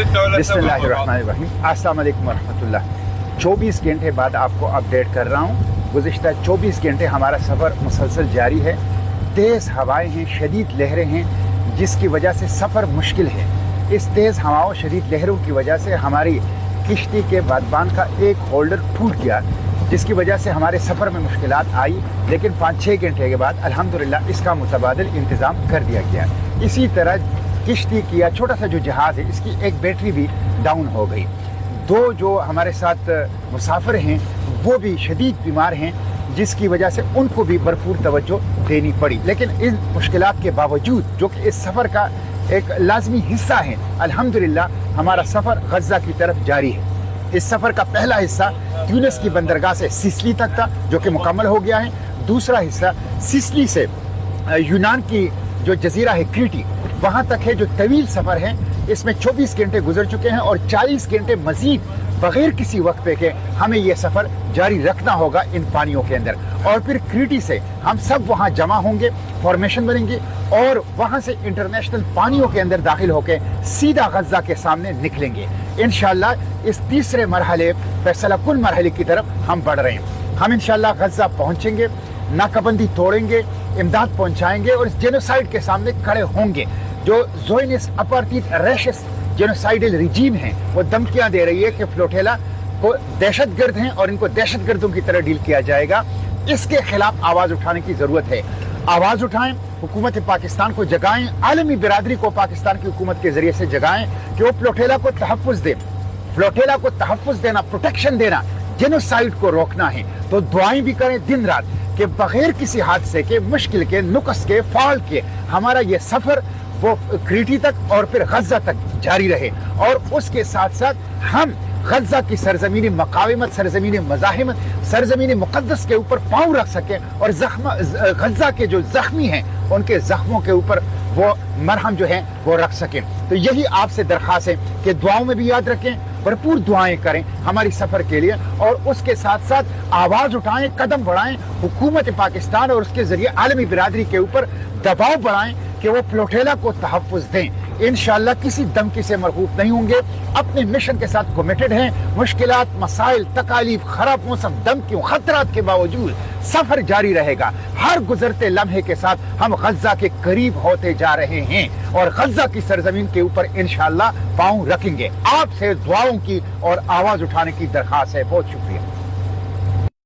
बिस्मिल्लाहिर्रहमानिर्रहीम। अस्सलाम वालेकुम वरहमतुल्लाह। 24 घंटे बाद आपको अपडेट कर रहा हूँ। गुज़िश्ता 24 घंटे हमारा सफ़र मुसलसल जारी है। तेज़ हवाएं हैं, शदीद लहरें हैं, जिसकी वजह से सफ़र मुश्किल है। इस तेज़ हवाओं शदीद लहरों की वजह से हमारी किश्ती के बादबान का एक होल्डर टूट गया, जिसकी वजह से हमारे सफ़र में मुश्किलात आई। लेकिन 5-6 घंटे के बाद अल्हम्दुलिल्लाह इसका मुतबादिल इंतज़ाम कर दिया गया। इसी तरह किश्ती की या छोटा सा जो जहाज़ है, इसकी एक बैटरी भी डाउन हो गई। 2 जो हमारे साथ मुसाफिर हैं वो भी शदीद बीमार हैं, जिसकी वजह से उनको भी भरपूर तवज्जो देनी पड़ी। लेकिन इन मुश्किलात के बावजूद, जो कि इस सफ़र का एक लाजमी हिस्सा है, अल्हम्दुलिल्लाह हमारा सफ़र गज़ा की तरफ जारी है। इस सफ़र का पहला हिस्सा ट्यूनिस की बंदरगाह से सिसिली तक था, जो कि मुकम्मल हो गया है। दूसरा हिस्सा सिसिली से यूनान की जो जजीरा है क्रीटी, वहाँ तक है, जो तवील सफ़र है। इसमें 24 घंटे गुजर चुके हैं और 40 घंटे मज़ीद बग़ैर किसी वक्फे के हमें यह सफ़र जारी रखना होगा इन पानियों के अंदर। और फिर क्रीटी से हम सब वहाँ जमा होंगे, फॉर्मेशन बनेंगे और वहाँ से इंटरनेशनल पानियों के अंदर दाखिल होकर सीधा गज़ा के सामने निकलेंगे। इंशाअल्लाह इस तीसरे मरहले फैसला कुल मरहले की तरफ हम बढ़ रहे हैं। हम इंशाअल्लाह गज़ा पहुँचेंगे, नाकाबंदी तोड़ेंगे, इमदाद पहुँचाएंगे और इस जेनोसाइड के सामने खड़े होंगे। जो ज़ोयनिस्ट अपार्थाइड रैशिस्ट जेनोसाइडल रिजीम है, वो धमकियाँ दे रही है कि फ्लोटेला को दहशतगर्द हैं और इनको दहशतगर्दों की तरह डील किया जाएगा। इसके खिलाफ आवाज़ उठाने की ज़रूरत है। आवाज़ उठाएं, हुकूमत पाकिस्तान को जगाएं, आलमी बिरादरी को पाकिस्तान की हुकूमत के ज़रिए से जगाएं कि वो फ्लोटेला को तहफ़्फ़ुज़ दें। फ्लोटेला को तहफ़्फ़ुज़ देना, प्रोटेक्शन देना, जेनोसाइड को रोकना है। तो दुआएं भी करें दिन रात कि बगैर किसी हादसे के, मुश्किल के, नुक्स के, फॉल्ट के हमारा ये सफ़र वो क्रीटी तक और फिर गज़ा तक जारी रहे। और उसके साथ साथ हम गज़ा की सरजमीनी मकाविमत, सरजमीनी मज़ाहिमत, सरजमीनी मुक़द्दस के ऊपर पाँव रख सकें और गज़ा के जो ज़ख्मी हैं उनके ज़ख्मों के ऊपर वो मरहम जो है वो रख सकें। तो यही आपसे दरख्वास्त है कि दुआओं में भी याद रखें, भरपूर दुआएं करें हमारी सफ़र के लिए और उसके साथ साथ आवाज़ उठाएं, कदम बढ़ाएं, हुकूमत पाकिस्तान और उसके ज़रिए आलमी बिरादरी के ऊपर दबाव बढ़ाएं कि वो फ्लोटेला को तहफ़्फ़ुज़ दें। इंशाअल्लाह किसी धमकी से मरहूफ नहीं होंगे, अपने मिशन के साथ कमिटेड हैं। मुश्किलात, मसाइल, तकालीफ, खराब मौसम, धमकियों, खतरात के बावजूद सफ़र जारी रहेगा। हर गुजरते लम्हे के साथ हम गज़ा के करीब होते जा रहे हैं और गज़ा की सरजमीन के ऊपर इंशाअल्लाह पाँव रखेंगे। आपसे दुआओं की और आवाज़ उठाने की दरख्वास्त है। बहुत शुक्रिया।